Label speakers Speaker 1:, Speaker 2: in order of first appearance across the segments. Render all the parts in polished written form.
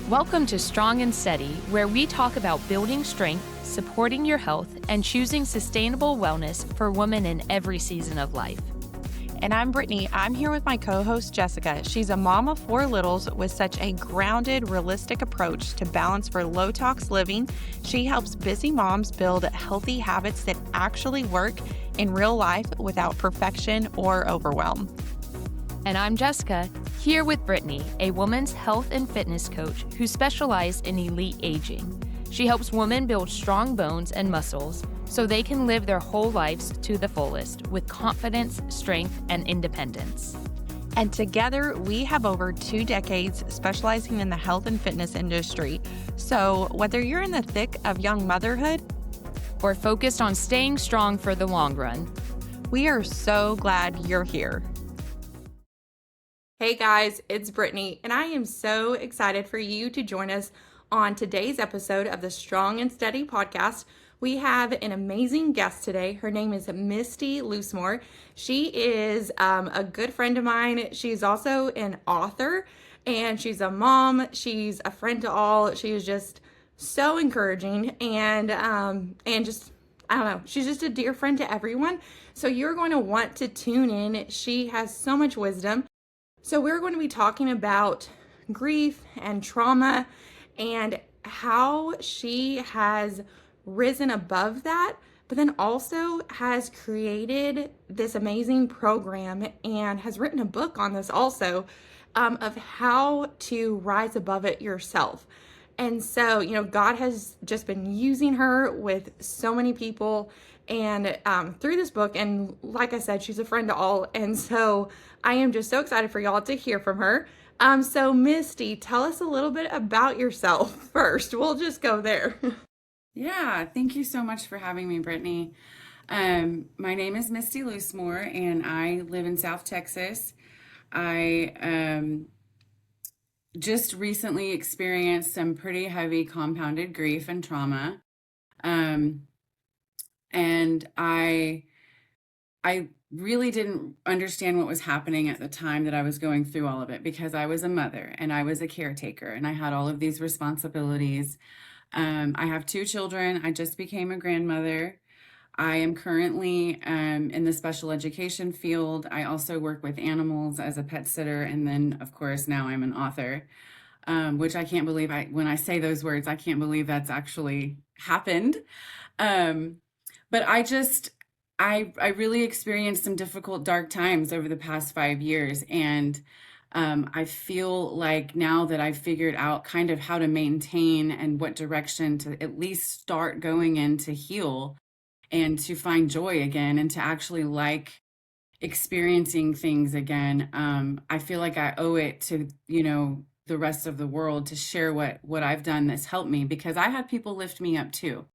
Speaker 1: Welcome to Strong and Steady, where we talk about building strength, supporting your health, and choosing sustainable wellness for women in every season of life.
Speaker 2: And I'm Brittany. I'm here with my co-host, Jessica. She's a mom of 4 littles with such a grounded, realistic approach to balance for low-tox living. She helps busy moms build healthy habits that actually work in real life without perfection or overwhelm.
Speaker 1: And I'm Jessica, here with Brittany, a woman's health and fitness coach who specializes in elite aging. She helps women build strong bones and muscles so they can live their whole lives to the fullest with confidence, strength, and independence.
Speaker 2: And together, we have over 2 decades specializing in the health and fitness industry. So whether you're in the thick of young motherhood
Speaker 1: or focused on staying strong for the long run,
Speaker 2: we are so glad you're here. Hey guys, it's Brittany, and I am so excited for you to join us on today's episode of the Strong and Steady podcast. We have an amazing guest today. Her name is Misty Loosemore. She is a good friend of mine. She's also an author, and she's a mom. She's a friend to all. She is just so encouraging, and just, I don't know, she's just a dear friend to everyone. So you're going to want to tune in. She has so much wisdom. So we're going to be talking about grief and trauma and how she has risen above that, but then also has created this amazing program and has written a book on this also, of how to rise above it yourself. And so, God has just been using her with so many people and through this book. And like I said, she's a friend to all. And so I am just so excited for y'all to hear from her. So Misty, tell us a little bit about yourself first. We'll just go there.
Speaker 3: Yeah, thank you so much for having me, Brittany. My name is Misty Loosemore, and I live in South Texas. I just recently experienced some pretty heavy compounded grief and trauma. And I really didn't understand what was happening at the time that I was going through all of it, because I was a mother and I was a caretaker and I had all of these responsibilities. I have 2 children. I just became a grandmother. I am currently in the special education field. I also work with animals as a pet sitter. And then, of course, now I'm an author, which I can't believe when I say those words, I can't believe that's actually happened. But I really experienced some difficult, dark times over the past 5 years. And I feel like now that I've figured out kind of how to maintain and what direction to at least start going in to heal and to find joy again and to actually like experiencing things again. I feel like I owe it to, the rest of the world to share what I've done that's helped me, because I had people lift me up too.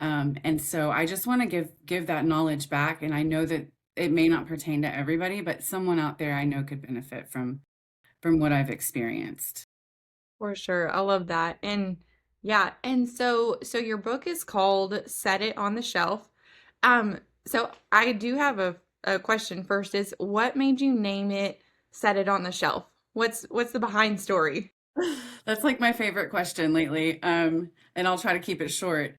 Speaker 3: And so I just want to give that knowledge back. And I know that it may not pertain to everybody, but someone out there I know could benefit from what I've experienced.
Speaker 2: For sure. I love that. And yeah, and so your book is called Set It on the Shelf. So I do have a question first, is what made you name it Set It on the Shelf? What's the behind story?
Speaker 3: That's like my favorite question lately. And I'll try to keep it short.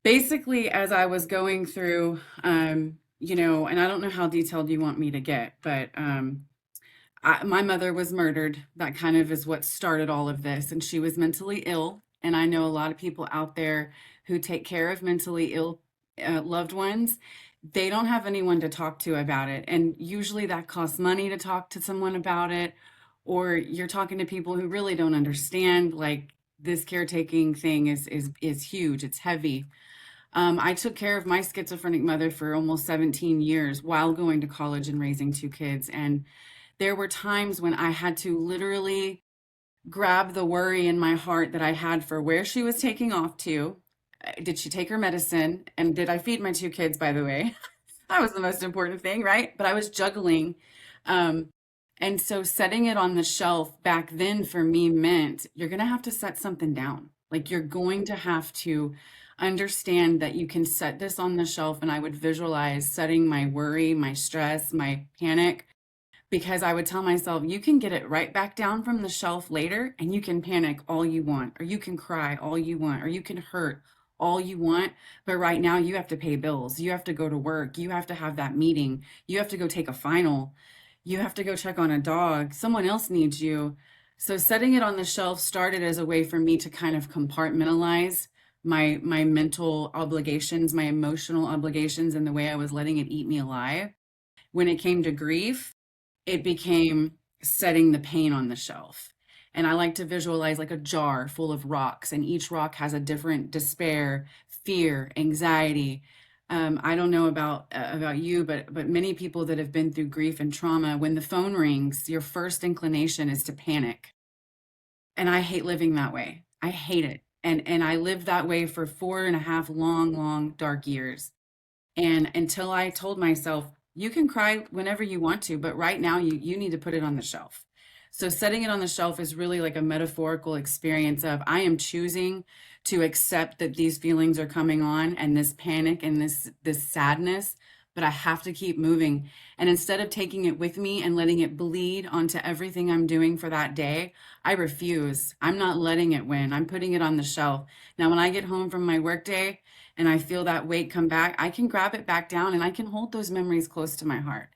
Speaker 3: Basically, as I was going through, and I don't know how detailed you want me to get, but my mother was murdered. That kind of is what started all of this. And she was mentally ill. And I know a lot of people out there who take care of mentally ill loved ones. They don't have anyone to talk to about it. And usually that costs money to talk to someone about it. Or you're talking to people who really don't understand. Like, this caretaking thing is huge. It's heavy. I took care of my schizophrenic mother for almost 17 years while going to college and raising 2 kids. And there were times when I had to literally grab the worry in my heart that I had for where she was taking off to. Did she take her medicine? And did I feed my 2 kids, by the way? That was the most important thing, right? But I was juggling. And so setting it on the shelf back then for me meant you're going to have to set something down. Like, you're going to have to understand that you can set this on the shelf. And I would visualize setting my worry, my stress, my panic because I would tell myself, you can get it right back down from the shelf later and you can panic all you want, or you can cry all you want, or you can hurt all you want. But right now, you have to pay bills. You have to go to work. You have to have that meeting. You have to go take a final. You have to go check on a dog. Someone else needs you. So setting it on the shelf started as a way for me to kind of compartmentalize my mental obligations, my emotional obligations, and the way I was letting it eat me alive. When it came to grief, it became setting the pain on the shelf. And I like to visualize like a jar full of rocks, and each rock has a different despair, fear, anxiety. I don't know about you, but many people that have been through grief and trauma, when the phone rings, your first inclination is to panic. And I hate living that way. I hate it. And I lived that way for 4.5 long, long, dark years. And until I told myself, you can cry whenever you want to, but right now you need to put it on the shelf. So setting it on the shelf is really like a metaphorical experience of I am choosing to accept that these feelings are coming on and this panic and this sadness, but I have to keep moving. And instead of taking it with me and letting it bleed onto everything I'm doing for that day, I refuse. I'm not letting it win. I'm putting it on the shelf. Now, when I get home from my workday, and I feel that weight come back, I can grab it back down and I can hold those memories close to my heart.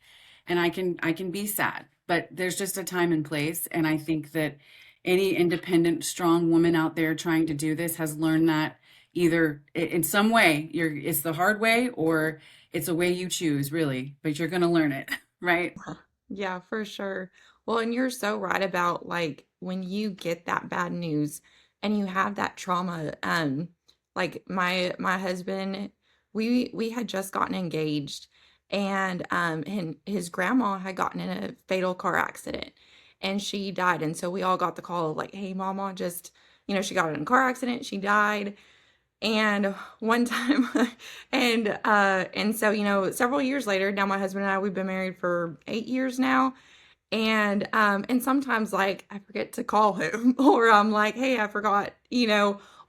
Speaker 3: And I can be sad, but there's just a time and place. And I think that any independent, strong woman out there trying to do this has learned that either in some way it's the hard way or it's a way you choose, really, but you're going to learn it, right?
Speaker 2: Yeah, for sure. Well, and you're so right about like when you get that bad news and you have that trauma, like my husband, we had just gotten engaged and his grandma had gotten in a fatal car accident and she died. And so we all got the call of like, hey, mama, just, she got in a car accident, she died. And one time, and so, several years later, now my husband and I, we've been married for 8 years now. And sometimes like I forget to call him or I'm like, hey, I forgot,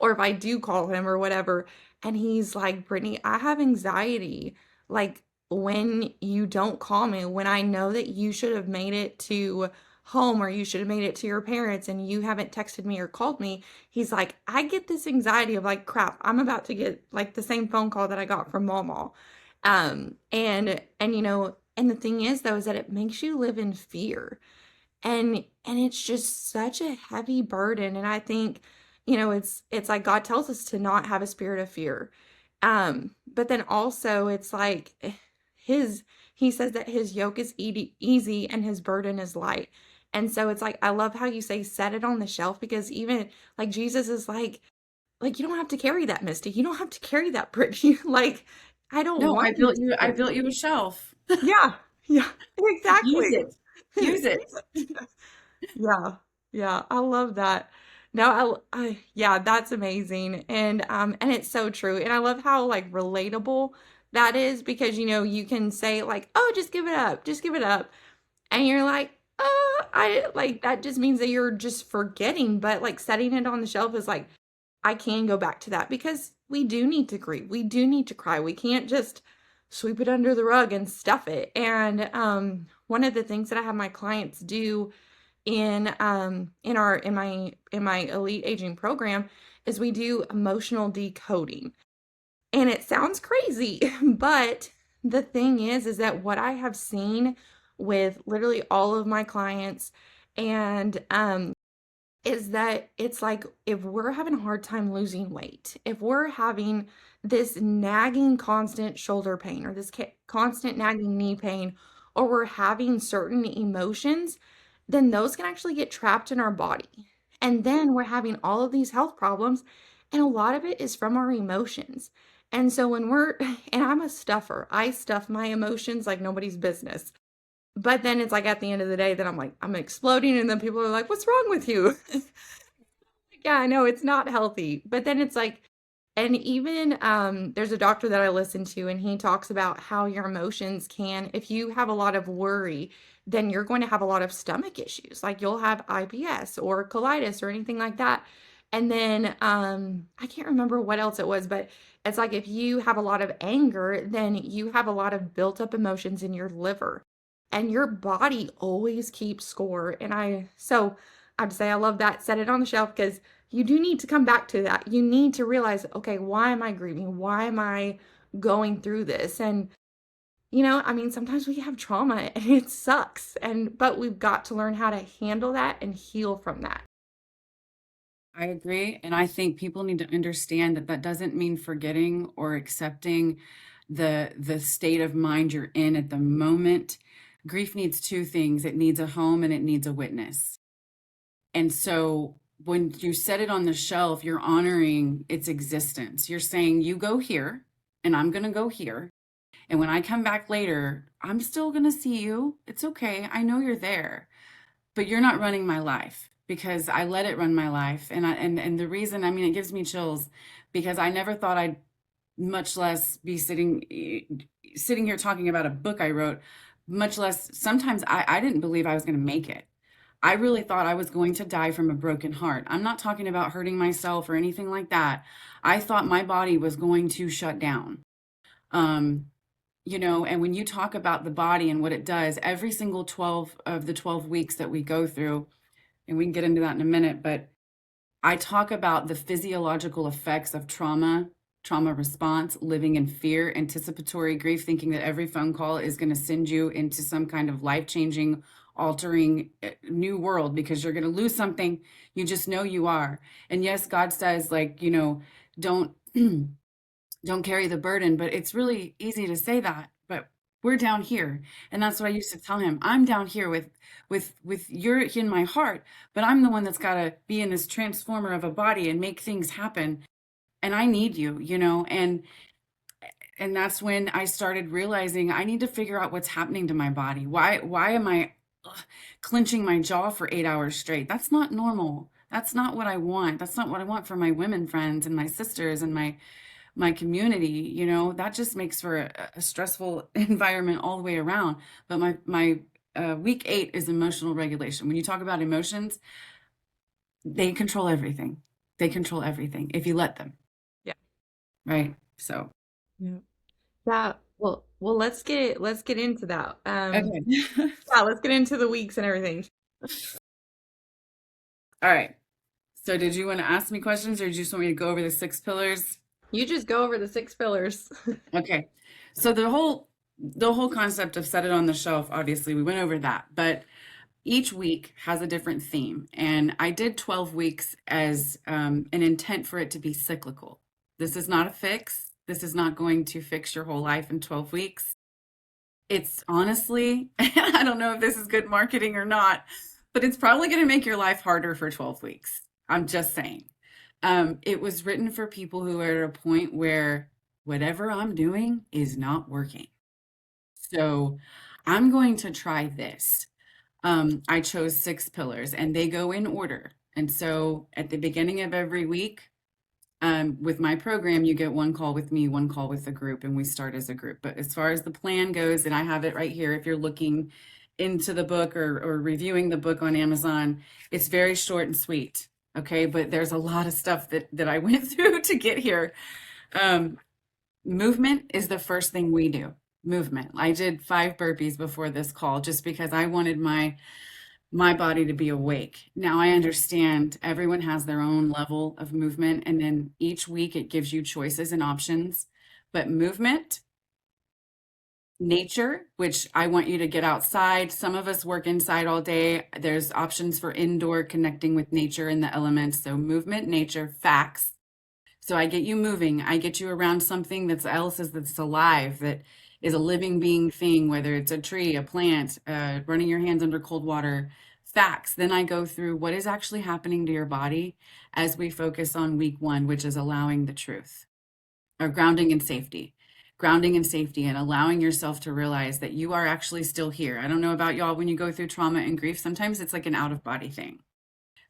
Speaker 2: or if I do call him or whatever. And he's like, Brittany, I have anxiety. Like when you don't call me, when I know that you should have made it to home or you should have made it to your parents and you haven't texted me or called me, he's like, I get this anxiety of like, crap, I'm about to get like the same phone call that I got from Mama. And the thing is though, is that it makes you live in fear. And it's just such a heavy burden. And I think, it's like God tells us to not have a spirit of fear. But then also it's like his he says that his yoke is easy and his burden is light. And so it's like I love how you say set it on the shelf because even like Jesus is like you don't have to carry that, Misty. You don't have to carry that, Brittany. Like I don't
Speaker 3: No,
Speaker 2: want you to
Speaker 3: I
Speaker 2: carry.
Speaker 3: built you a shelf.
Speaker 2: Yeah. Yeah.
Speaker 3: Use
Speaker 2: Exactly.
Speaker 3: it. Use it.
Speaker 2: Yeah. Yeah, I love that. No, yeah, that's amazing. And it's so true. And I love how like relatable that is because you can say like, "Oh, just give it up. Just give it up." And you're like, I like that just means that you're just forgetting, but like setting it on the shelf is like I can go back to that because we do need to grieve. We do need to cry. We can't just sweep it under the rug and stuff it. And one of the things that I have my clients do in my elite aging program is we do emotional decoding. And it sounds crazy, but the thing is that what I have seen with literally all of my clients and is that it's like if we're having a hard time losing weight, if we're having this nagging constant shoulder pain or this constant nagging knee pain, or we're having certain emotions, then those can actually get trapped in our body. And then we're having all of these health problems, and a lot of it is from our emotions. And so and I'm a stuffer, I stuff my emotions like nobody's business. But then it's like at the end of the day, then I'm like, I'm exploding. And then people are like, what's wrong with you? Yeah, I know it's not healthy. But then it's like, and even there's a doctor that I listen to, and he talks about how your emotions can, if you have a lot of worry, then you're going to have a lot of stomach issues. Like you'll have IBS or colitis or anything like that. And then I can't remember what else it was, but it's like if you have a lot of anger, then you have a lot of built up emotions in your liver. and your body always keeps score. And I'd say I love that. Set it on the shelf because you do need to come back to that. You need to realize, okay, why am I grieving? Why am I going through this? And I mean, sometimes we have trauma and it sucks. But we've got to learn how to handle that and heal from that.
Speaker 3: I agree. And I think people need to understand that that doesn't mean forgetting or accepting the state of mind you're in at the moment. Grief needs two things. It needs a home and it needs a witness. And so when you set it on the shelf, you're honoring its existence. You're saying, you go here and I'm going to go here. And when I come back later, I'm still going to see you. It's okay. I know you're there, but you're not running my life because I let it run my life. And the reason, I mean, it gives me chills because I never thought I'd much less be sitting here talking about a book I wrote, much less sometimes I didn't believe I was going to make it. I really thought I was going to die from a broken heart. I'm not talking about hurting myself or anything like that. I thought my body was going to shut down. Um, and when you talk about the body and what it does, every single 12 of the 12 weeks that we go through, and we can get into that in a minute, but I talk about the physiological effects of trauma response, living in fear, anticipatory grief, thinking that every phone call is going to send you into some kind of life-changing, altering new world because you're going to lose something. You just know you are. And yes, God says, like, don't don't carry the burden, but it's really easy to say that. But we're down here. And that's what I used to tell him. I'm down here with you're in my heart, but I'm the one that's got to be in this transformer of a body and make things happen. And I need you, and that's when I started realizing I need to figure out what's happening to my body. Why am I clenching my jaw for 8 hours straight? That's not normal. That's not what I want. That's not what I want for my women friends and my sisters and my community. That just makes for a stressful environment all the way around. But my week 8 is emotional regulation. When you talk about emotions, they control everything. They control everything if you let them.
Speaker 2: Yeah.
Speaker 3: Right. So.
Speaker 2: Yeah. Yeah. Well, let's get into that.
Speaker 3: Okay.
Speaker 2: Yeah, let's get into the weeks and everything.
Speaker 3: All right. So did you want to ask me questions or did you just want me to go over the 6 pillars?
Speaker 2: You just go over the 6 pillars.
Speaker 3: Okay. So the whole concept of set it on the shelf, obviously we went over that, but each week has a different theme. And I did 12 weeks as an intent for it to be cyclical. This is not a fix. This is not going to fix your whole life in 12 weeks. It's honestly, I don't know if this is good marketing or not, but it's probably going to make your life harder for 12 weeks. I'm just saying. It was written for people who are at a point where whatever I'm doing is not working. So I'm going to try this. I chose 6 pillars and they go in order. And so at the beginning of every week, with my program, you get one call with me, one call with the group, and we start as a group. But as far as the plan goes, and I have it right here, if you're looking into the book or reviewing the book on Amazon, it's very short and sweet. Okay, but there's a lot of stuff that I went through to get here. Movement is the first thing we do. Movement. I did 5 burpees before this call just because I wanted my body to be awake. Now I understand everyone has their own level of movement, and then each week it gives you choices and options. But movement, nature, which I want you to get outside. Some of us work inside all day. There's options for indoor connecting with nature and the elements. So movement, nature, facts. So I get you moving. I get you around something that's alive, that is a living being thing, whether it's a tree, a plant, running your hands under cold water. Facts. Then I go through what is actually happening to your body as we focus on week 1, which is allowing the truth, or grounding and safety. Grounding and safety and allowing yourself to realize that you are actually still here. I don't know about y'all when you go through trauma and grief, sometimes it's like an out of body thing.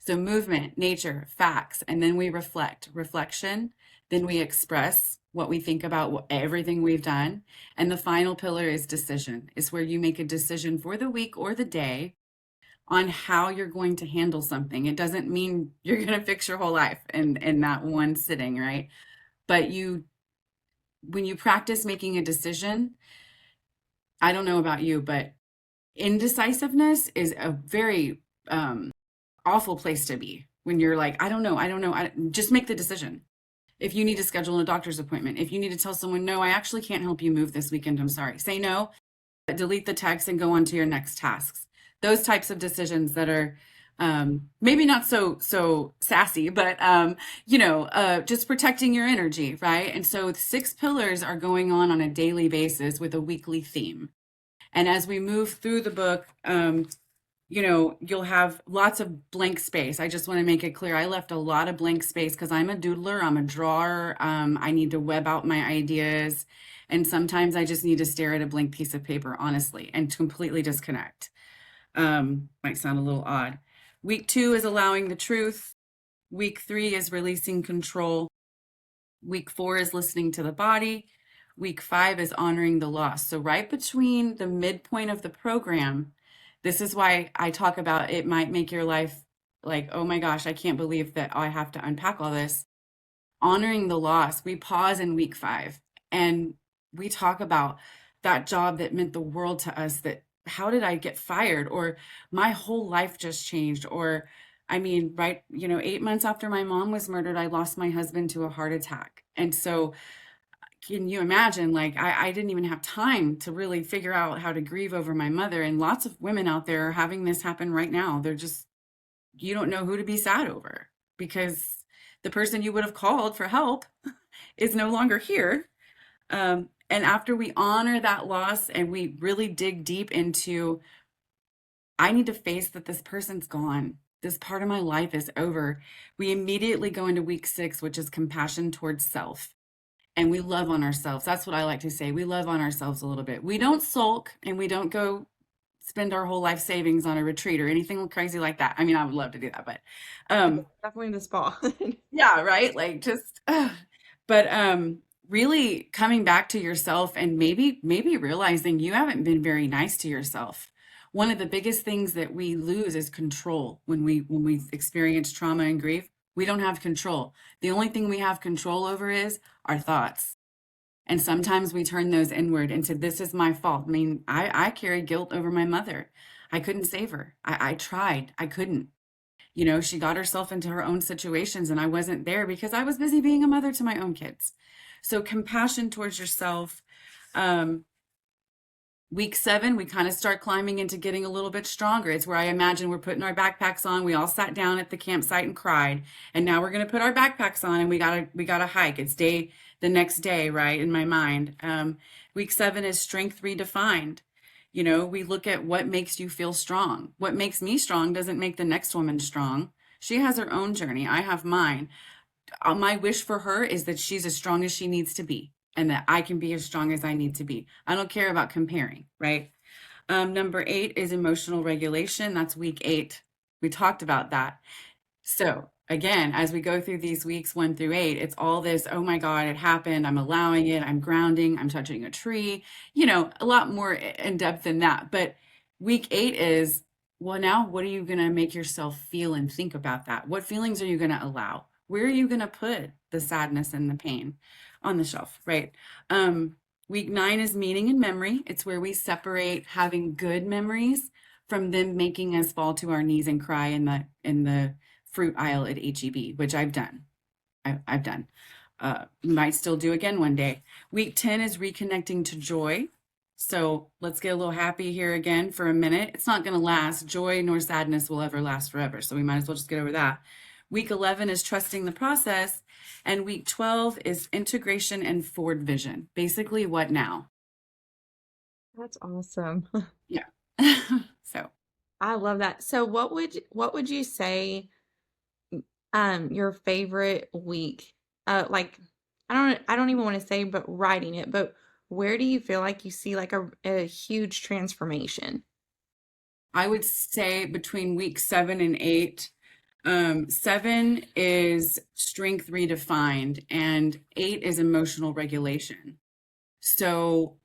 Speaker 3: So movement, nature, facts, and then we reflection, then we express what we think about everything we've done. And the final pillar is decision. It's where you make a decision for the week or the day on how you're going to handle something. It doesn't mean you're going to fix your whole life in that one sitting, right? But when you practice making a decision, I don't know about you, but Indecisiveness is a very awful place to be when you're like, I don't know. Just make the decision. If you need to schedule a doctor's appointment, if you need to tell someone, no, I actually can't help you move this weekend, I'm sorry. Say no, delete the text and go on to your next tasks. Those types of decisions that are maybe not so sassy, but just protecting your energy, right? And so 6 pillars are going on a daily basis with a weekly theme. And as we move through the book, you'll have lots of blank space. I just want to make it clear. I left a lot of blank space because I'm a doodler, I'm a drawer. I need to web out my ideas. And sometimes I just need to stare at a blank piece of paper, honestly, and completely disconnect. Might sound a little odd. Week 2 is allowing the truth. Week 3 is releasing control. Week 4 is listening to the body. Week 5 is honoring the loss. So right between the midpoint of the program, this is why I talk about it might make your life like, oh my gosh, I can't believe that I have to unpack all this. Honoring the loss, we pause in week 5 and we talk about that job that meant the world to us, that how did I get fired, or my whole life just changed, or I mean, right, 8 months after my mom was murdered, I lost my husband to a heart attack. And so can you imagine, like, I didn't even have time to really figure out how to grieve over my mother. And lots of women out there are having this happen right now. They're just, you don't know who to be sad over because the person you would have called for help is no longer here. And after we honor that loss and we really dig deep into, I need to face that this person's gone. This part of my life is over. We immediately go into week 6, which is compassion towards self. And we love on ourselves. That's what I like to say. We love on ourselves a little bit. We don't sulk and we don't go spend our whole life savings on a retreat or anything crazy like that. I mean, I would love to do that, but
Speaker 2: Definitely the spa.
Speaker 3: yeah, right? Like just but really coming back to yourself and maybe realizing you haven't been very nice to yourself. One of the biggest things that we lose is control when we experience trauma and grief. We don't have control. The only thing we have control over is our thoughts. And sometimes we turn those inward into, this is my fault. I mean, I carried guilt over my mother. I couldn't save her. I tried. I couldn't. She got herself into her own situations and I wasn't there because I was busy being a mother to my own kids. So compassion towards yourself. Week 7, we kind of start climbing into getting a little bit stronger. It's where I imagine we're putting our backpacks on. We all sat down at the campsite and cried. And now we're going to put our backpacks on and we gotta hike. It's the next day, right? In my mind. Week 7 is strength redefined. We look at what makes you feel strong. What makes me strong doesn't make the next woman strong. She has her own journey. I have mine. My wish for her is that she's as strong as she needs to be and that I can be as strong as I need to be. I don't care about comparing, right? Number 8 is emotional regulation. That's week 8. We talked about that. So again, as we go through these weeks 1 through 8, it's all this, oh my God, it happened. I'm allowing it. I'm grounding. I'm touching a tree, a lot more in depth than that. But week 8 is, well, now what are you going to make yourself feel and think about that? What feelings are you going to allow? Where are you going to put the sadness and the pain? On the shelf, right? Week 9 is meaning and memory. It's where we separate having good memories from them making us fall to our knees and cry in the fruit aisle at HEB, which I've done. I've done. Might still do again one day. Week 10 is reconnecting to joy. So let's get a little happy here again for a minute. It's not going to last. Joy nor sadness will ever last forever. So we might as well just get over that. Week 11 is trusting the process. And week 12 is integration and forward vision. Basically, what now?
Speaker 2: That's awesome.
Speaker 3: Yeah. So
Speaker 2: I love that. So what would you say your favorite week? Like I don't even want to say but writing it, but where do you feel like you see like a huge transformation?
Speaker 3: I would say between week 7 and 8. 7 is strength redefined, and 8 is emotional regulation. So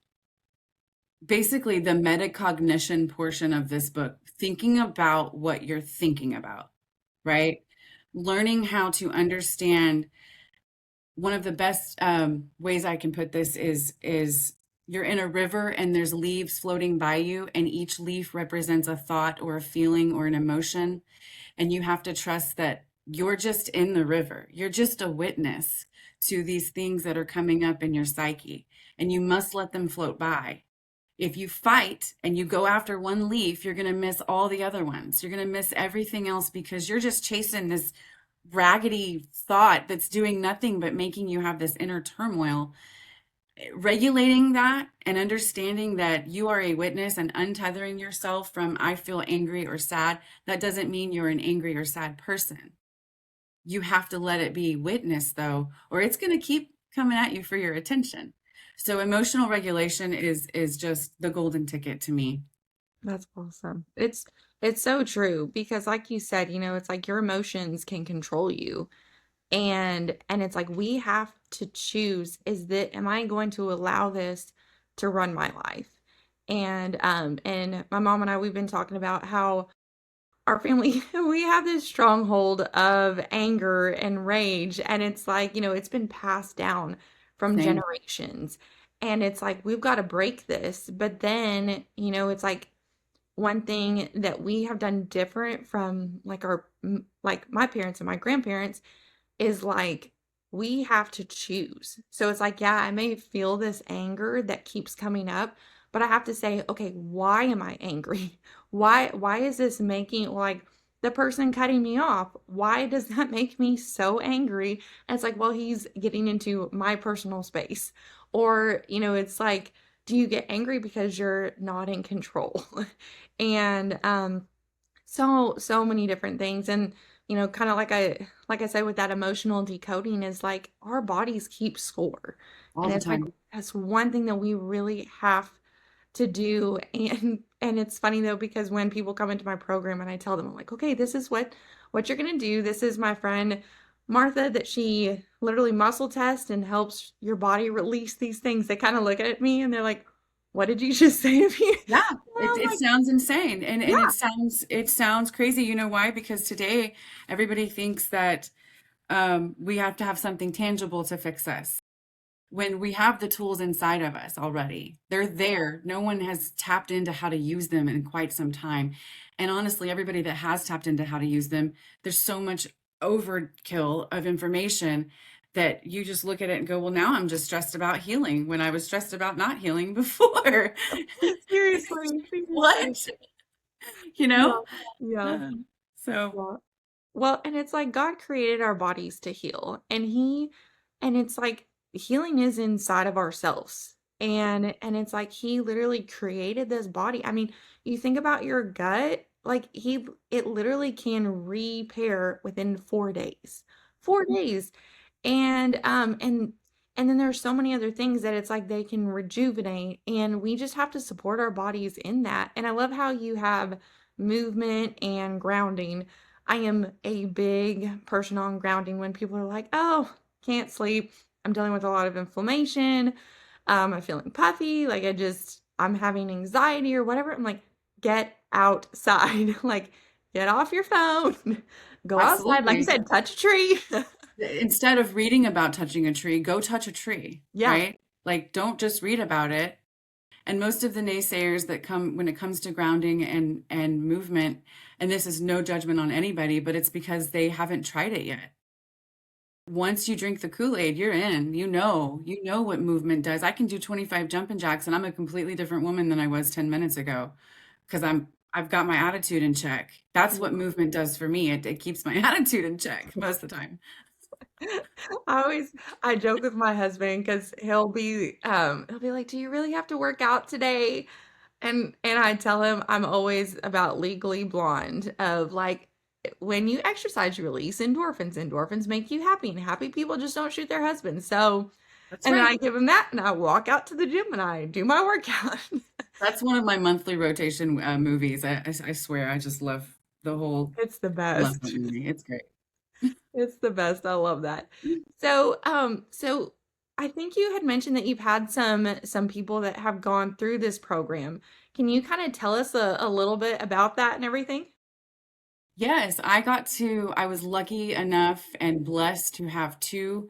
Speaker 3: basically, the metacognition portion of this book, thinking about what you're thinking about, right? Learning how to understand. One of the best ways I can put this is you're in a river and there's leaves floating by you, and each leaf represents a thought or a feeling or an emotion. And you have to trust that you're just in the river. You're just a witness to these things that are coming up in your psyche, and you must let them float by. If you fight and you go after one leaf, you're going to miss all the other ones. You're going to miss everything else because you're just chasing this raggedy thought that's doing nothing but making you have this inner turmoil. Regulating that and understanding that you are a witness and untethering yourself from I feel angry or sad, that doesn't mean you're an angry or sad person. You have to let it be witness though, or it's going to keep coming at you for your attention. So emotional regulation is just the golden ticket to me.
Speaker 2: That's awesome. It's so true because like you said, it's like your emotions can control you. And it's like we have to choose, is that am I going to allow this to run my life? And my mom and I, we've been talking about how our family we have this stronghold of anger and rage, and it's like, it's been passed down from
Speaker 3: Same.
Speaker 2: generations. And it's like we've got to break this. But then, it's like one thing that we have done different from like like my parents and my grandparents is like we have to choose. So it's like, yeah, I may feel this anger that keeps coming up, but I have to say, okay, why am I angry? Why is this making like the person cutting me off? Why does that make me so angry? And it's like, well, he's getting into my personal space. Or, it's like, do you get angry because you're not in control? And so many different things. And kind of like I said, with that emotional decoding, is like our bodies keep score.
Speaker 3: All
Speaker 2: And
Speaker 3: the
Speaker 2: it's like
Speaker 3: time.
Speaker 2: that's one thing that we really have to do. And it's funny though, because when people come into my program and I tell them, I'm like, okay, this is what you're gonna do. This is my friend Martha, that she literally muscle tests and helps your body release these things. They kind of look at me and they're like, what did you just say to me?
Speaker 3: Yeah,
Speaker 2: And I'm
Speaker 3: it
Speaker 2: like,
Speaker 3: sounds insane, and
Speaker 2: yeah.
Speaker 3: it sounds crazy. You know why? Because today everybody thinks that we have to have something tangible to fix us. When we have the tools inside of us already, they're there. No one has tapped into how to use them in quite some time. And honestly, everybody that has tapped into how to use them, there's so much overkill of information that you just look at it and go, well, now I'm just stressed about healing when I was stressed about not healing before.
Speaker 2: Seriously, seriously.
Speaker 3: What? You
Speaker 2: Yeah,
Speaker 3: know?
Speaker 2: yeah,
Speaker 3: Um, so
Speaker 2: yeah. Well, and it's like God created our bodies to heal, and it's like healing is inside of ourselves. And it's like he literally created this body. I mean, you think about your gut, like it literally can repair within 4 days. 4 days. And then there's so many other things that it's like they can rejuvenate, and we just have to support our bodies in that. And I love how you have movement and grounding. I am a big person on grounding. When people are like, oh, can't sleep, I'm dealing with a lot of inflammation, I'm feeling puffy, like I'm having anxiety or whatever. I'm like, get outside. Like, get off your phone, go outside, like you
Speaker 3: absolutely.
Speaker 2: said, touch a tree.
Speaker 3: Instead of reading about touching a tree, go touch a tree,
Speaker 2: Yeah.
Speaker 3: right? Like, don't just read about it. And most of the naysayers that come when it comes to grounding and movement, and this is no judgment on anybody, but it's because they haven't tried it yet. Once you drink the Kool-Aid, you're in. You know what movement does. I can do 25 jumping jacks and I'm a completely different woman than I was 10 minutes ago because I've got my attitude in check. That's what movement does for me. It keeps my attitude in check most of the time.
Speaker 2: I always I joke with my husband because he'll be like, "Do you really have to work out today?" And I tell him I'm always about Legally Blonde, of like, when you exercise, you release endorphins. Endorphins make you happy, and happy people just don't shoot their husbands. So,
Speaker 3: That's
Speaker 2: and then I
Speaker 3: right.
Speaker 2: give him that, and I walk out to the gym and I do my workout.
Speaker 3: That's one of my monthly rotation movies. I swear, I just love the whole.
Speaker 2: It's the
Speaker 3: I love that
Speaker 2: best.
Speaker 3: movie. It's great.
Speaker 2: It's the best. I love that. So I think you had mentioned that you've had some people that have gone through this program. Can you kind of tell us a little bit about that and everything?
Speaker 3: Yes, I was lucky enough and blessed to have two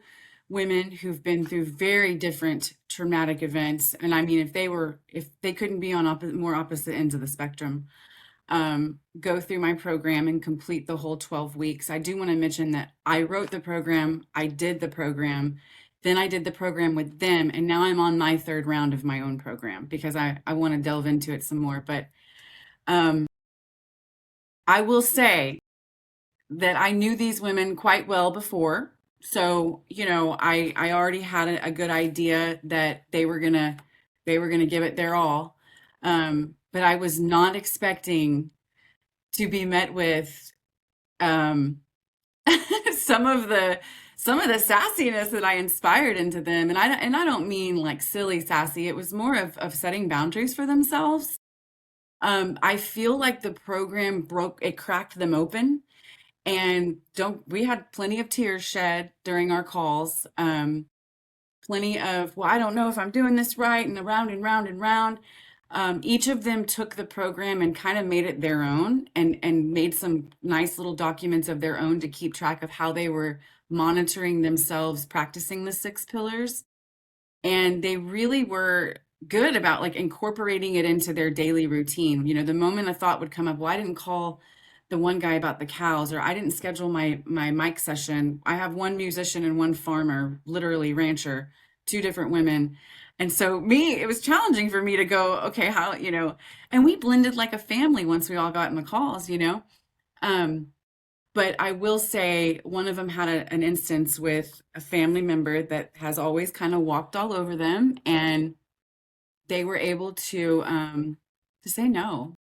Speaker 3: women who've been through very different traumatic events. And I mean, if they couldn't be on more opposite ends of the spectrum, go through my program and complete the whole 12 weeks. I do want to mention that I wrote the program, I did the program, then I did the program with them, and now I'm on my third round of my own program because I want to delve into it some more. But um, I will say that I knew these women quite well before. So, I already had a good idea that they were gonna give it their all. But I was not expecting to be met with um, some of the sassiness that I inspired into them. And I don't mean like silly sassy. It was more of setting boundaries for themselves. I feel like the program cracked them open, and don't we had plenty of tears shed during our calls. Plenty of, well, I don't know if I'm doing this right, and around and round and round. Each of them took the program and kind of made it their own, and made some nice little documents of their own to keep track of how they were monitoring themselves practicing the 6 pillars. And they really were good about like incorporating it into their daily routine. The moment a thought would come up, well, I didn't call the one guy about the cows, or I didn't schedule my mic session. I have one musician and one farmer, literally rancher, two different women. And so it was challenging for me to go, okay, and we blended like a family once we all got in the calls. Um, but I will say one of them had an instance with a family member that has always kind of walked all over them, and they were able to say no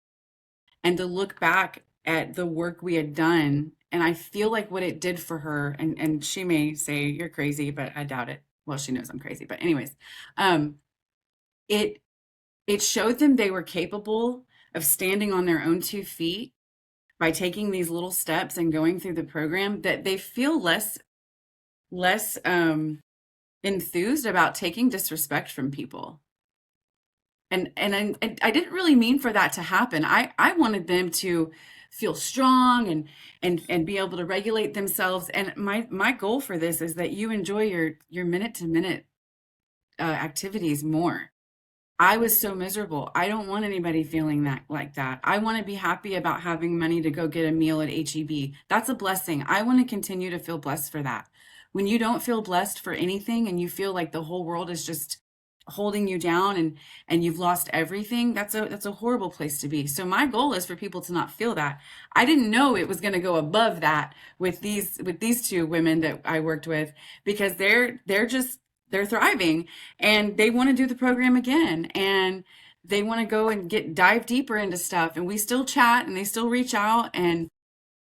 Speaker 3: and to look back at the work we had done. And I feel like what it did for her, and she may say you're crazy, but I doubt it. Well, she knows I'm crazy, but anyways, um, it it showed them they were capable of standing on their own 2 feet by taking these little steps and going through the program, that they feel less enthused about taking disrespect from people. And I didn't really mean for that to happen. I wanted them to feel strong and be able to regulate themselves. And my goal for this is that you enjoy your minute to minute activities more. I was so miserable. I don't want anybody feeling that like that. I want to be happy about having money to go get a meal at HEB. That's a blessing. I want to continue to feel blessed for that. When you don't feel blessed for anything and you feel like the whole world is just holding you down, and you've lost everything, that's a horrible place to be. So my goal is for people to not feel that. I didn't know it was going to go above that with these two women that I worked with, because they're thriving, and they want to do the program again, and they want to go and dive deeper into stuff, and we still chat and they still reach out. And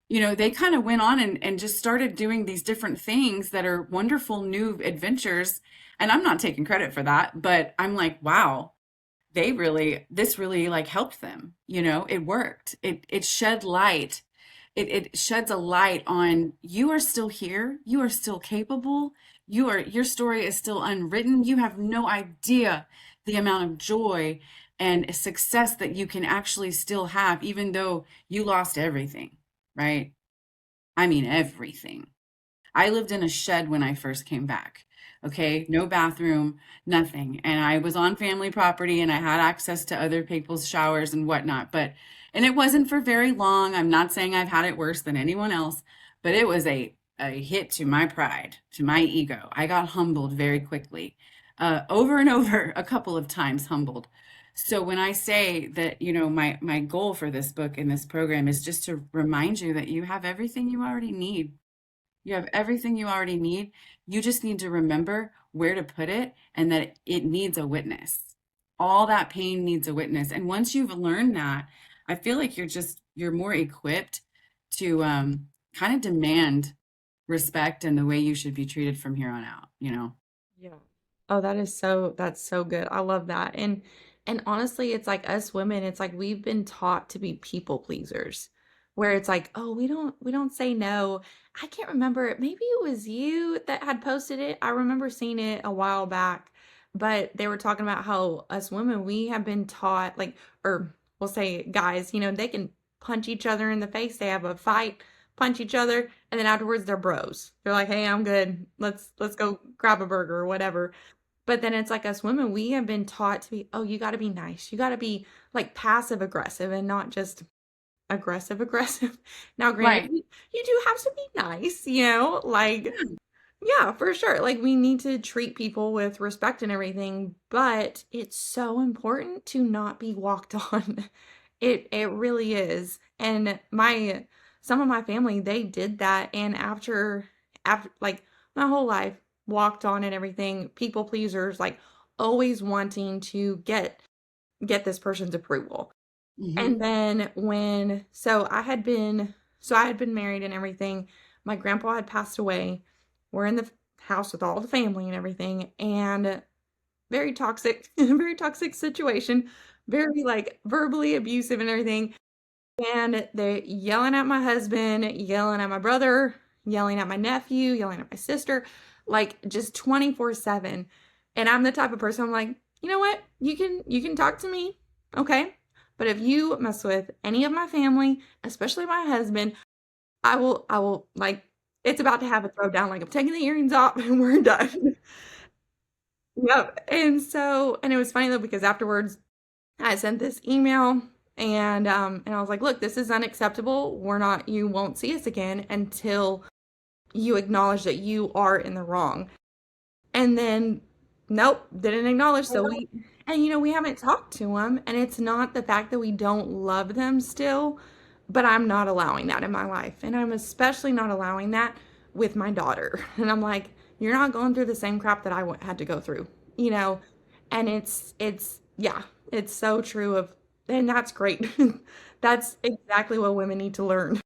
Speaker 3: they kind of went on and just started doing these different things that are wonderful new adventures. And I'm not taking credit for that, but I'm like, wow, this really like helped them. It worked. It shed light. It sheds a light on, you are still here. You are still capable. Your story is still unwritten. You have no idea the amount of joy and success that you can actually still have, even though you lost everything, right? I mean, everything. I lived in a shed when I first came back. Okay, no bathroom, nothing. And I was on family property, and I had access to other people's showers and whatnot. And it wasn't for very long. I'm not saying I've had it worse than anyone else, but it was a hit to my pride, to my ego. I got humbled very quickly, over and over, a couple of times humbled. So when I say that, my goal for this book and this program is just to remind you that you have everything you already need. You have everything you already need. You just need to remember where to put it, and that it needs a witness. All that pain needs a witness. And once you've learned that, I feel like you're more equipped to kind of demand respect and the way you should be treated from here on out.
Speaker 2: Yeah. Oh, that's so good. I love that. And honestly, it's like us women, it's like we've been taught to be people pleasers. Where it's like, "Oh, we don't say no." I can't remember, maybe it was you that had posted it. I remember seeing it a while back, but they were talking about how us women, we have been taught like, or we'll say guys, they can punch each other in the face. They have a fight, punch each other, and then afterwards they're bros. They're like, "Hey, I'm good. Let's go grab a burger or whatever." But then it's like us women, we have been taught to be, "Oh, you got to be nice. You got to be like passive aggressive and not just aggressive aggressive." Now, granted,
Speaker 3: Right.
Speaker 2: you do have to be nice, like yeah, for sure. Like we need to treat people with respect and everything, but it's so important to not be walked on. It really is. And my some of my family, they did that, and after like my whole life walked on and everything, people pleasers, like always wanting to get this person's approval. And
Speaker 3: Hmm.
Speaker 2: then when I had been married and everything. My grandpa had passed away. We're in the house with all the family and everything, and very toxic, very toxic situation, very like verbally abusive and everything. And they're yelling at my husband, yelling at my brother, yelling at my nephew, yelling at my sister, like just 24/7. And I'm the type of person I'm like, you know what? You can talk to me, okay? But if you mess with any of my family, especially my husband, I will like it's about to have a throwdown. Like I'm taking the earrings off and we're done. Yep. And it was funny though because afterwards I sent this email and I was like, "Look, this is unacceptable. You won't see us again until you acknowledge that you are in the wrong." And then nope, didn't acknowledge. So we haven't talked to them, and it's not the fact that we don't love them still, but I'm not allowing that in my life. And I'm especially not allowing that with my daughter. And I'm like, "You're not going through the same crap that had to go through." You know, and yeah, it's so true and that's great. That's exactly what women need to learn.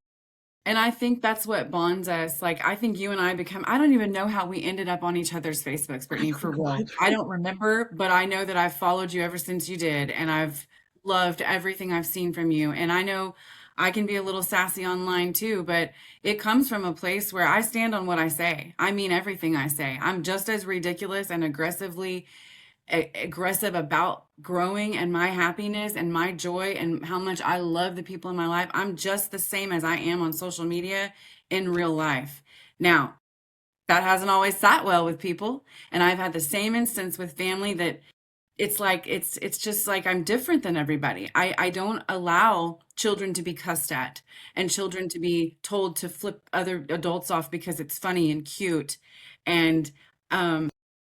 Speaker 3: And I think that's what bonds us. Like, I think you and I become, I don't even know how we ended up on each other's Facebooks,
Speaker 2: Oh
Speaker 3: Brittany, for real.
Speaker 2: God.
Speaker 3: I don't remember, but I know that I've followed you ever since you did, and I've loved everything I've seen from you. And I know I can be a little sassy online too, but it comes from a place where I stand on what I say. I mean everything I say. I'm just as ridiculous and aggressive about growing and my happiness and my joy and how much I love the people in my life. I'm just the same as I am on social media in real life. Now, that hasn't always sat well with people, and I've had the same instance with family that it's like it's just like I'm different than everybody. I don't allow children to be cussed at and children to be told to flip other adults off because it's funny and cute and um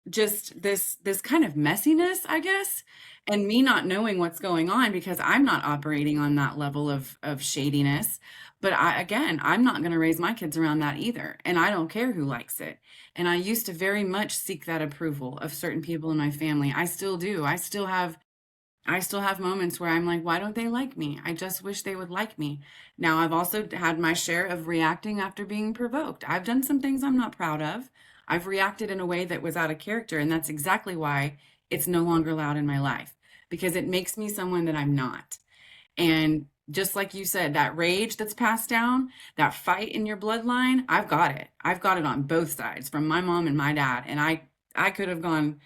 Speaker 3: just this kind of messiness, I guess, and me not knowing what's going on because I'm not operating on that level of shadiness. But I'm not going to raise my kids around that either, and I don't care who likes it. And I used to very much seek that approval of certain people in my family. I still do. I still have moments where I'm like, why don't they like me? I just wish they would like me. Now, I've also had my share of reacting after being provoked. I've done some things I'm not proud of. I've reacted in a way that was out of character, and that's exactly why it's no longer allowed in my life because it makes me someone that I'm not. And just like you said, that rage that's passed down, that fight in your bloodline, I've got it. I've got it on both sides from my mom and my dad. And I could have gone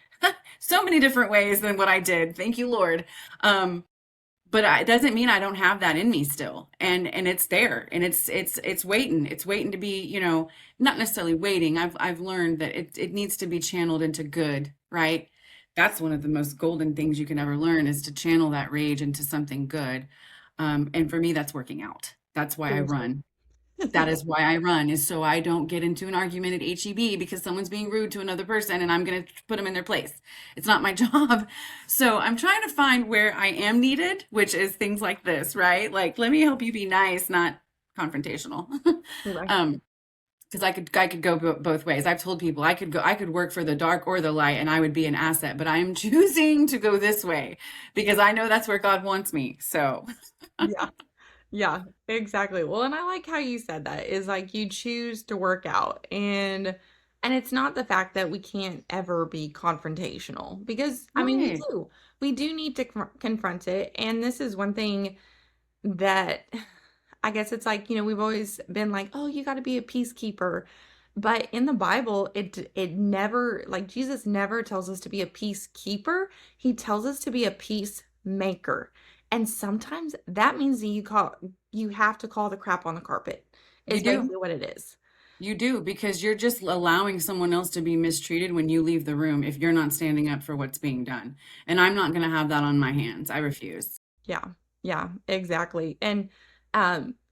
Speaker 3: so many different ways than what I did. Thank you, Lord. Um, but it doesn't mean I don't have that in me still. And it's there and it's waiting. It's waiting to be, not necessarily waiting. I've learned that it needs to be channeled into good, right? That's one of the most golden things you can ever learn is to channel that rage into something good. And for me, that's working out. That's why I
Speaker 2: Seriously.
Speaker 3: run. That is why I run, is so I don't get into an argument at HEB because someone's being rude to another person and I'm going to put them in their place. It's not my job. So I'm trying to find where I am needed, which is things like this, right? Like, let me help you be nice, not confrontational.
Speaker 2: Right.
Speaker 3: um, because I could go both ways. I've told people I could work for the dark or the light and I would be an asset, but I am choosing to go this way because I know that's where God wants me. So,
Speaker 2: Yeah. Yeah, exactly. Well, and I like how you said that is like you choose to work out and it's not the fact that we can't ever be confrontational because I mean we
Speaker 3: right.
Speaker 2: do. We do need to confront it, and this is one thing that I guess it's like, we've always been like, "Oh, you got to be a peacekeeper." But in the Bible, it never like Jesus never tells us to be a peacekeeper. He tells us to be a peacemaker. And sometimes that means that you have to call the crap on the carpet.
Speaker 3: You
Speaker 2: is
Speaker 3: do.
Speaker 2: basically what it is.
Speaker 3: You do, because you're just allowing someone else to be mistreated when you leave the room if you're not standing up for what's being done. And I'm not going to have that on my hands. I refuse.
Speaker 2: Yeah. Yeah, exactly. And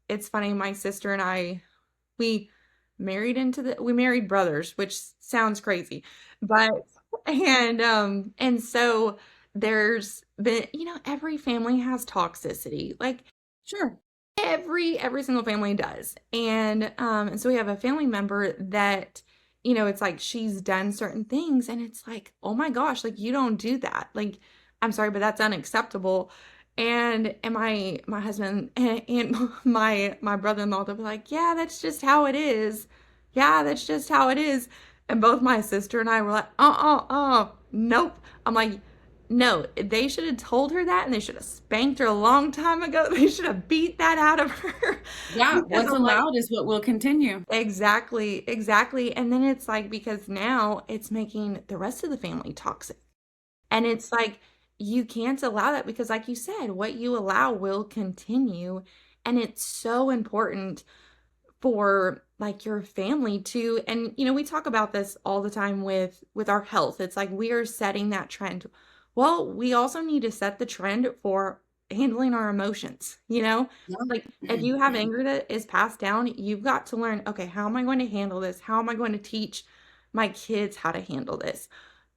Speaker 2: it's funny, my sister and I, we we married brothers, which sounds crazy. But and so there's been, every family has toxicity. Like
Speaker 3: Sure.
Speaker 2: every single family does. And so we have a family member that, it's like she's done certain things and it's like, oh my gosh, like you don't do that. Like, I'm sorry, but that's unacceptable. And my husband and my brother-in-law, they'll be like, yeah, that's just how it is. Yeah, that's just how it is. And both my sister and I were like, nope. I'm like, no, they should have told her that and they should have spanked her a long time ago. They should have beat that out of her.
Speaker 3: Yeah.
Speaker 2: Because
Speaker 3: What's
Speaker 2: I'm like,
Speaker 3: allowed is what will continue.
Speaker 2: exactly, exactly. And then it's like, because now it's making the rest of the family toxic. And it's like, you can't allow that because, like you said, what you allow will continue. And it's so important for like your family to, and we talk about this all the time with our health. It's like we are setting that trend. Well, we also need to set the trend for handling our emotions, like if you have anger that is passed down, you've got to learn, okay, how am I going to handle this? How am I going to teach my kids how to handle this?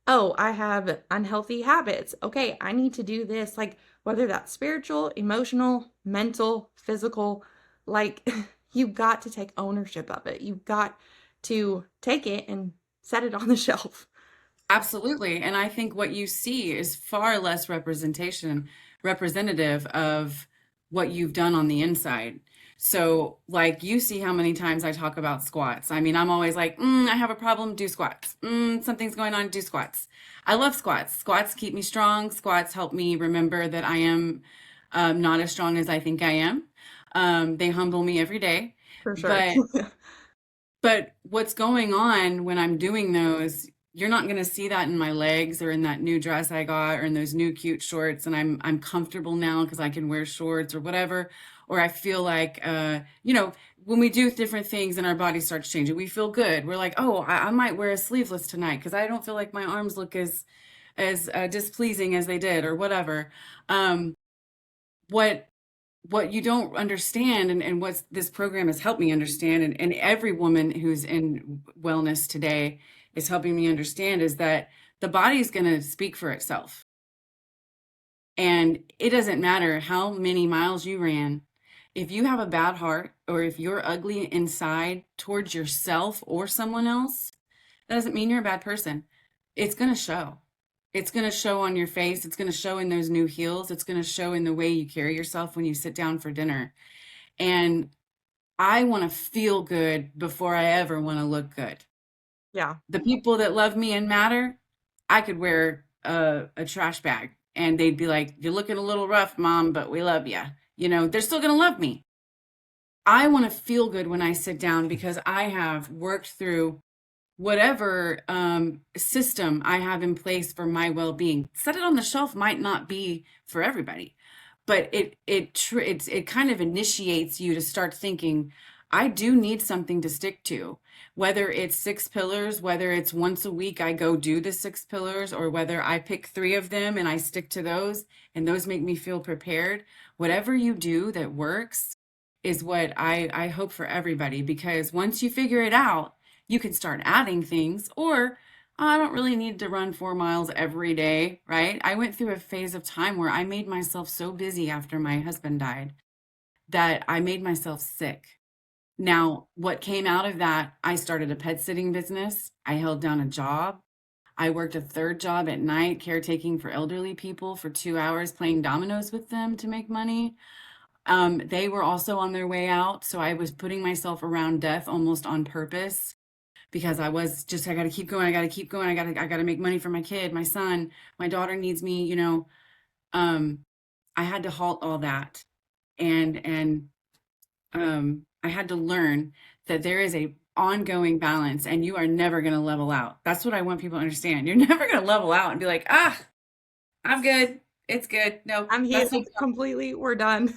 Speaker 2: Oh, I have unhealthy habits. Okay, I need to do this. Like, whether that's spiritual, emotional, mental, physical, like, you've got to take ownership of it. You've got to take it and set it on the shelf.
Speaker 3: Absolutely. And I think what you see is far less representative of what you've done on the inside. So, like, you see how many times I talk about squats. I mean, I'm always like, I have a problem, do squats. Something's going on, do squats. I love squats. Squats keep me strong. Squats help me remember that I am not as strong as I think I am. They humble me every day.
Speaker 2: For sure.
Speaker 3: But what's going on when I'm doing those, you're not going to see that in my legs or in that new dress I got or in those new cute shorts. And I'm comfortable now because I can wear shorts or whatever. Or I feel like, when we do different things and our body starts changing, we feel good. We're like, oh, I might wear a sleeveless tonight because I don't feel like my arms look as displeasing as they did or whatever. Um, what what you don't understand, and what this program has helped me understand, and every woman who's in wellness today is helping me understand, is that the body is going to speak for itself. And it doesn't matter how many miles you ran. If you have a bad heart or if you're ugly inside towards yourself or someone else, that doesn't mean you're a bad person. It's going to show. It's going to show on your face. It's going to show in those new heels. It's going to show in the way you carry yourself when you sit down for dinner. And I want to feel good before I ever want to look good.
Speaker 2: Yeah.
Speaker 3: The people that love me and matter, I could wear a trash bag and they'd be like, you're looking a little rough, Mom, but we love you. They're still going to love me. I want to feel good when I sit down because I have worked through whatever system I have in place for my well-being. Set it on the shelf might not be for everybody, but it kind of initiates you to start thinking, I do need something to stick to, whether it's 6 pillars, whether it's once a week I go do the 6 pillars, or whether I pick 3 of them and I stick to those and those make me feel prepared. Whatever you do that works is what I hope for everybody, because once you figure it out, you can start adding things. Or I don't really need to run 4 miles every day, right? I went through a phase of time where I made myself so busy after my husband died that I made myself sick. Now, what came out of that, I started a pet sitting business. I held down a job. I worked a third job at night, caretaking for elderly people for 2 hours, playing dominoes with them to make money. They were also on their way out, so I was putting myself around death almost on purpose, because I got to keep going. I got to keep going. I got to make money for my kid, my son, my daughter needs me. Um, I had to halt all that. And I had to learn that there is a ongoing balance and you are never going to level out. That's what I want people to understand. You're never going to level out and be like, I'm good. It's good. No,
Speaker 2: I'm healed completely. We're done.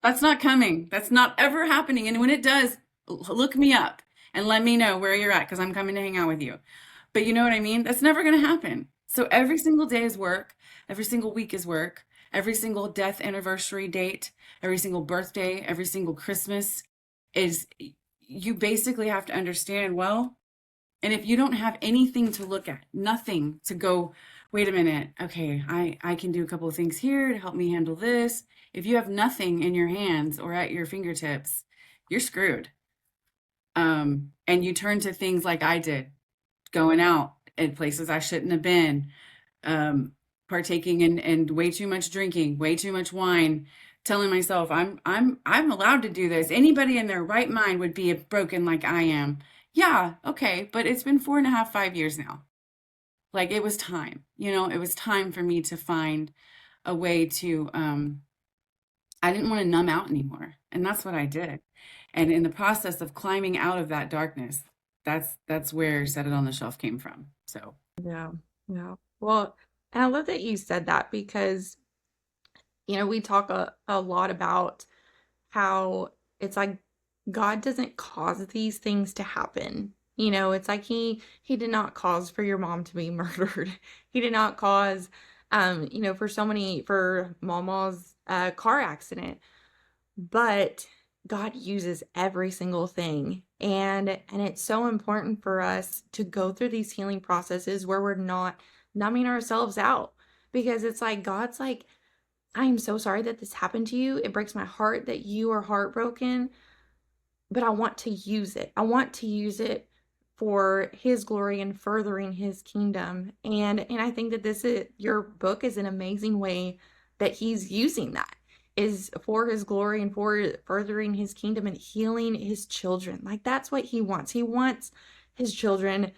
Speaker 3: that's not coming. That's not ever happening. And when it does, Look me up and let me know where you're at because I'm coming to hang out with you. But you know what I mean? That's never going to happen. So every single day is work, every single week is work, every single death anniversary date, every single birthday, every single Christmas is, you basically have to understand, well, and if you don't have anything to look at, nothing to go, wait a minute, okay, I can do a couple of things here to help me handle this. If you have nothing in your hands or at your fingertips, you're screwed. And you turn to things like I did, going out at places I shouldn't have been, um, partaking in way too much drinking, way too much wine, telling myself I'm allowed to do this. Anybody in their right mind would be broken like I am. Yeah, okay, but it's been 4.5, 5 years now. Like it was time, it was time for me to find a way to I didn't want to numb out anymore. And that's what I did. And in the process of climbing out of that darkness, that's where Set It on the Shelf came from. So
Speaker 2: Yeah. Yeah. Well, and I love that you said that because, we talk a lot about how it's like God doesn't cause these things to happen. It's like he did not cause for your mom to be murdered. He did not cause for Mama's car accident. But God uses every single thing. And it's so important for us to go through these healing processes where we're not numbing ourselves out, because it's like God's like, I am so sorry that this happened to you. It breaks my heart that you are heartbroken, but I want to use it. I want to use it for his glory and furthering his kingdom. And I think that your book is an amazing way that he's using that, is for his glory and for furthering his kingdom and healing his children. Like that's what he wants. He wants his children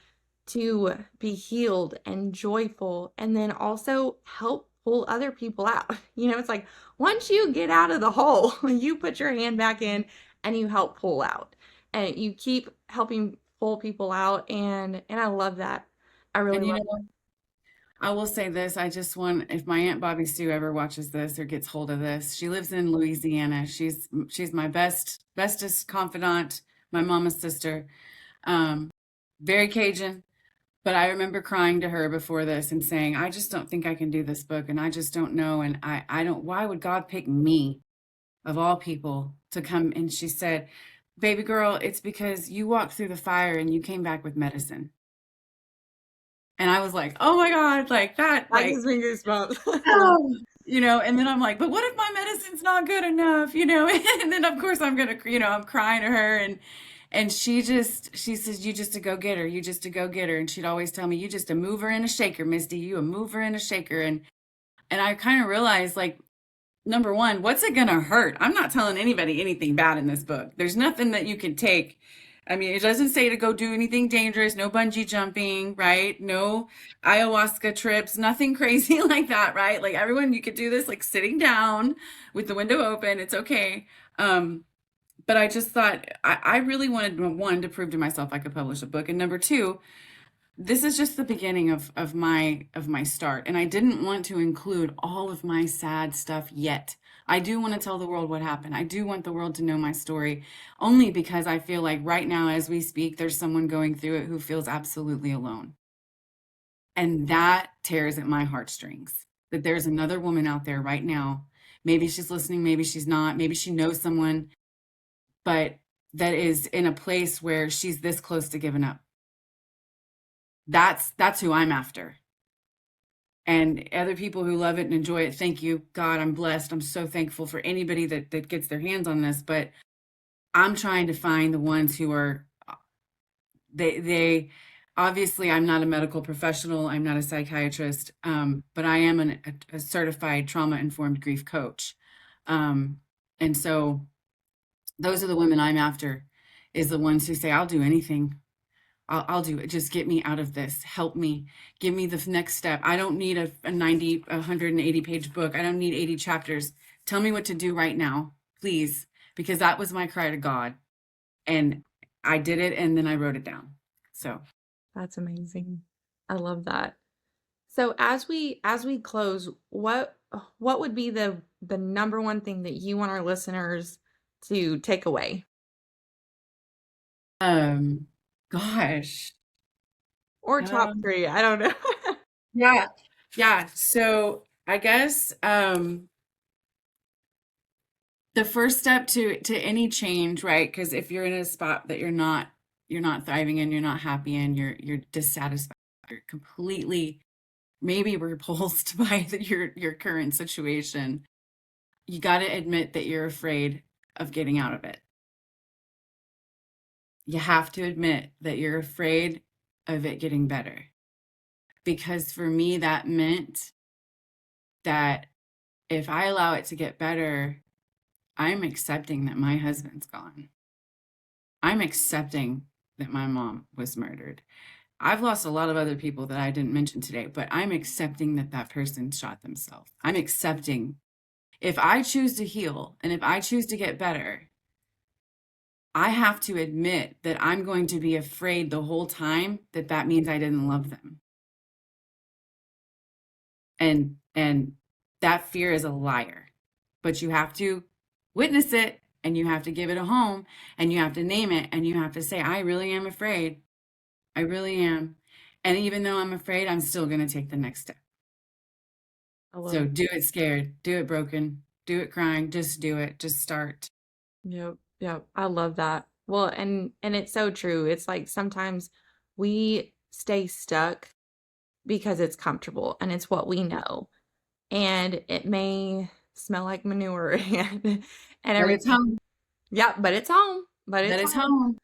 Speaker 2: to be healed and joyful, and then also help pull other people out. It's like once you get out of the hole, you put your hand back in and you help pull out. And you keep helping pull people out, and I love that. I really
Speaker 3: and
Speaker 2: love that.
Speaker 3: I will say this, I just want, if my Aunt Bobby Sue ever watches this or gets hold of this, she lives in Louisiana. She's my bestest confidant, my mama's sister. Um, Very Cajun. But I remember crying to her before this and saying, I just don't think I can do this book and I just don't know. And I don't, why would God pick me of all people to come? And she said, baby girl, it's because you walked through the fire and you came back with medicine. And I was like, oh my God, like that,
Speaker 2: That
Speaker 3: like,
Speaker 2: gives me goosebumps. I love
Speaker 3: oh, and then I'm like, but what if my medicine's not good enough, And then of course I'm gonna, I'm crying to her and she says, you just a go getter, you just a go getter. And she'd always tell me, you just a mover and a shaker, Misty, you a mover and a shaker. And I kind of realized, like, number one, what's it gonna hurt? I'm not telling anybody anything bad in this book. There's nothing that you can take. I mean, it doesn't say to go do anything dangerous, no bungee jumping, right? No ayahuasca trips, nothing crazy like that, right? Like everyone, you could do this like sitting down with the window open. It's okay. But I just thought I really wanted, one, to prove to myself I could publish a book, and number two, this is just the beginning of my start, and I didn't want to include all of my sad stuff yet. I do want to tell the world what happened. I do want the world to know my story, only because I feel like right now as we speak there's someone going through it who feels absolutely alone. And that tears at my heartstrings. That there's another woman out there right now. Maybe she's listening, maybe she's not, maybe she knows someone, but that is in a place where she's this close to giving up. That's who I'm after. And other people who love it and enjoy it, thank you. God, I'm blessed. I'm so thankful for anybody that gets their hands on this. But I'm trying to find the ones who are, they obviously, I'm not a medical professional. I'm not a psychiatrist, but I am a certified trauma-informed grief coach. And so those are the women I'm after, is the ones who say, I'll do anything. I'll do it. Just get me out of this. Help me. Give me the next step. I don't need a 180 page book. I don't need 80 chapters. Tell me what to do right now, please. Because that was my cry to God. And I did it, and then I wrote it down. So
Speaker 2: That's amazing. I love that. So as we close, what would be the number one thing that you want our listeners to take away?
Speaker 3: Um, gosh.
Speaker 2: Or top
Speaker 3: Um,
Speaker 2: three? I don't know.
Speaker 3: yeah. Yeah. So I guess the first step to any change, right? Because if you're in a spot that you're not thriving in, you're not happy in, you're dissatisfied, you're completely maybe repulsed by your current situation, you got to admit that you're afraid of getting out of it. You have to admit that you're afraid of it getting better. Because for me, that meant that if I allow it to get better, I'm accepting that my husband's gone. I'm accepting that my mom was murdered. I've lost a lot of other people that I didn't mention today, but I'm accepting that that person shot themselves. I'm accepting if I choose to heal and if I choose to get better, I have to admit that I'm going to be afraid the whole time that that means I didn't love them. And that fear is a liar. But you have to witness it and you have to give it a home and you have to name it and you have to say, I really am afraid. I really am. And even though I'm afraid, I'm still going to take the next step.
Speaker 2: I love
Speaker 3: So
Speaker 2: it.
Speaker 3: do it scared, do it broken, do it crying, just do it, just start.
Speaker 2: Yep, yep. I love that. Well, and it's so true. It's like sometimes we stay stuck because it's comfortable and it's what we know. And it may smell like manure and
Speaker 3: But it's
Speaker 2: everything.
Speaker 3: home.
Speaker 2: Yeah, but it's home. But
Speaker 3: But
Speaker 2: it's
Speaker 3: it's
Speaker 2: home.
Speaker 3: home.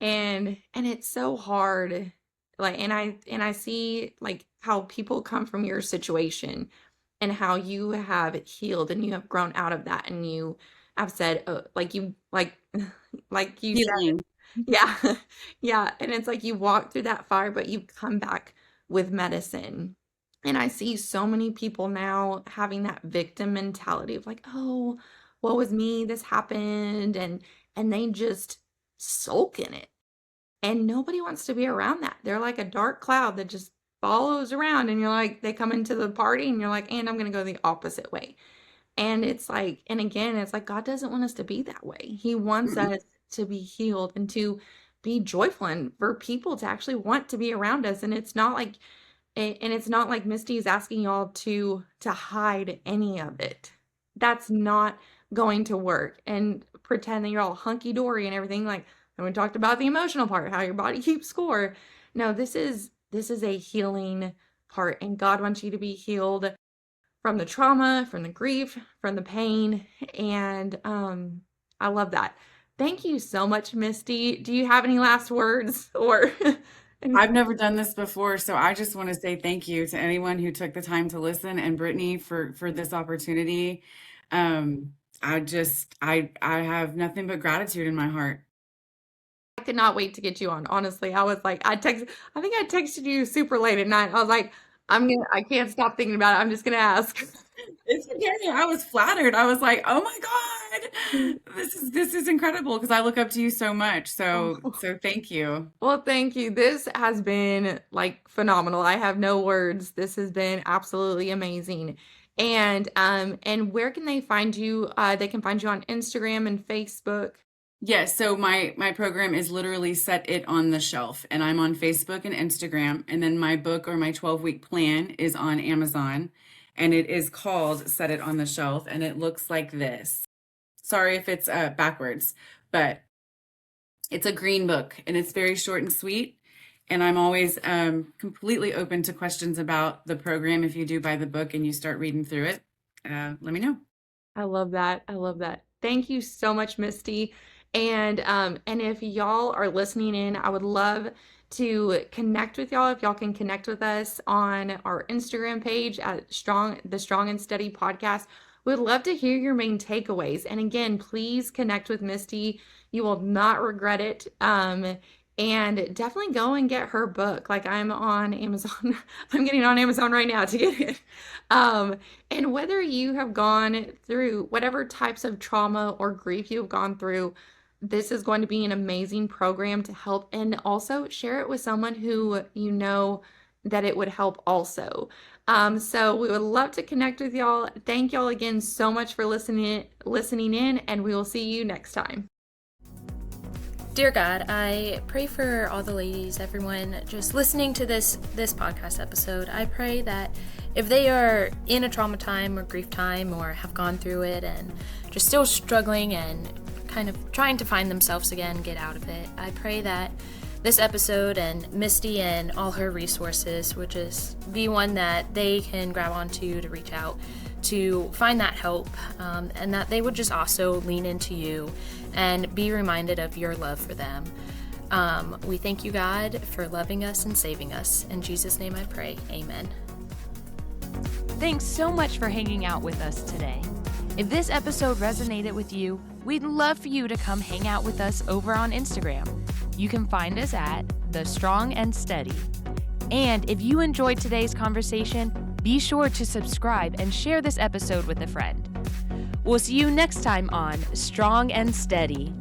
Speaker 2: And it's so hard. Like and I see like how people come from your situation and how you have healed and you have grown out of that and you have said like you like you said
Speaker 3: Healing.
Speaker 2: yeah. Yeah, and it's like you walk through that fire but you come back with medicine. And I see so many people now having that victim mentality of like, "Oh, what was me? This happened." And they just sulk in it. And nobody wants to be around that. They're like a dark cloud that just follows around and you're like they come into the party and you're like, "And I'm going to go the opposite way." And it's like and again, it's like God doesn't want us to be that way. He wants
Speaker 3: Mm-mm.
Speaker 2: us to be healed and to be joyful and for people to actually want to be around us. And it's not like and it's not like Misty is asking y'all to hide any of it. That's not going to work. And pretend that you're all hunky dory and everything. Like and we talked about the emotional part, how your body keeps score. No, this is a healing part, and God wants you to be healed from the trauma, from the grief, from the pain, and I love that. Thank you so much, Misty. Do you have any last words or
Speaker 3: I've
Speaker 2: anything?
Speaker 3: never done this before, so I just want to say thank you to anyone who took the time to listen and Brittany for this opportunity. Um, I have nothing but gratitude in my heart.
Speaker 2: I could not wait to get you on. Honestly, I was like, I think I texted you super late at night. I was like, I can't stop thinking about it. I'm just gonna ask.
Speaker 3: It's okay. I was flattered. I was like, "Oh my God, this is incredible," because I look up to you so much.
Speaker 2: Oh.
Speaker 3: So thank you.
Speaker 2: Well, thank you. This has been like phenomenal. I have no words. This has been absolutely amazing. And where can they find you? They can find you on Instagram and Facebook.
Speaker 3: Yes, so my program is literally Set It on the Shelf, and I'm on Facebook and Instagram, and then my book or my 12-week plan is on Amazon, and it is called Set It on the Shelf, and it looks like this. Sorry if it's backwards, but it's a green book, and it's very short and sweet, and I'm always completely open to questions about the program if you do buy the book and you start reading through it. Let me know.
Speaker 2: I love that. I love that. Thank you so much, Misty. And if y'all are listening in, I would love to connect with y'all. If y'all can connect with us on our Instagram page at the Strong and Steady Podcast. We'd love to hear your main takeaways. And again, please connect with Misty. You will not regret it. And definitely go and get her book. Like I'm on Amazon. I'm getting on Amazon right now to get it. And whether you have gone through whatever types of trauma or grief you've gone through, this is going to be an amazing program to help and also share it with someone who you know that it would help also. So we would love to connect with y'all. Thank y'all again so much for listening in, and we will see you next time.
Speaker 1: Dear God, I pray for all the ladies, everyone just listening to this podcast episode. I pray that if they are in a trauma time or grief time or have gone through it and just still struggling and kind of trying to find themselves again, get out of it, I pray that this episode and Misty and all her resources would just be one that they can grab onto to reach out to find that help, and that they would just also lean into you and be reminded of your love for them. We thank you, God, for loving us and saving us. In Jesus' name I pray, amen.
Speaker 4: Thanks so much for hanging out with us today. If this episode resonated with you, we'd love for you to come hang out with us over on Instagram. You can find us at The Strong and Steady. And if you enjoyed today's conversation, be sure to subscribe and share this episode with a friend. We'll see you next time on Strong and Steady.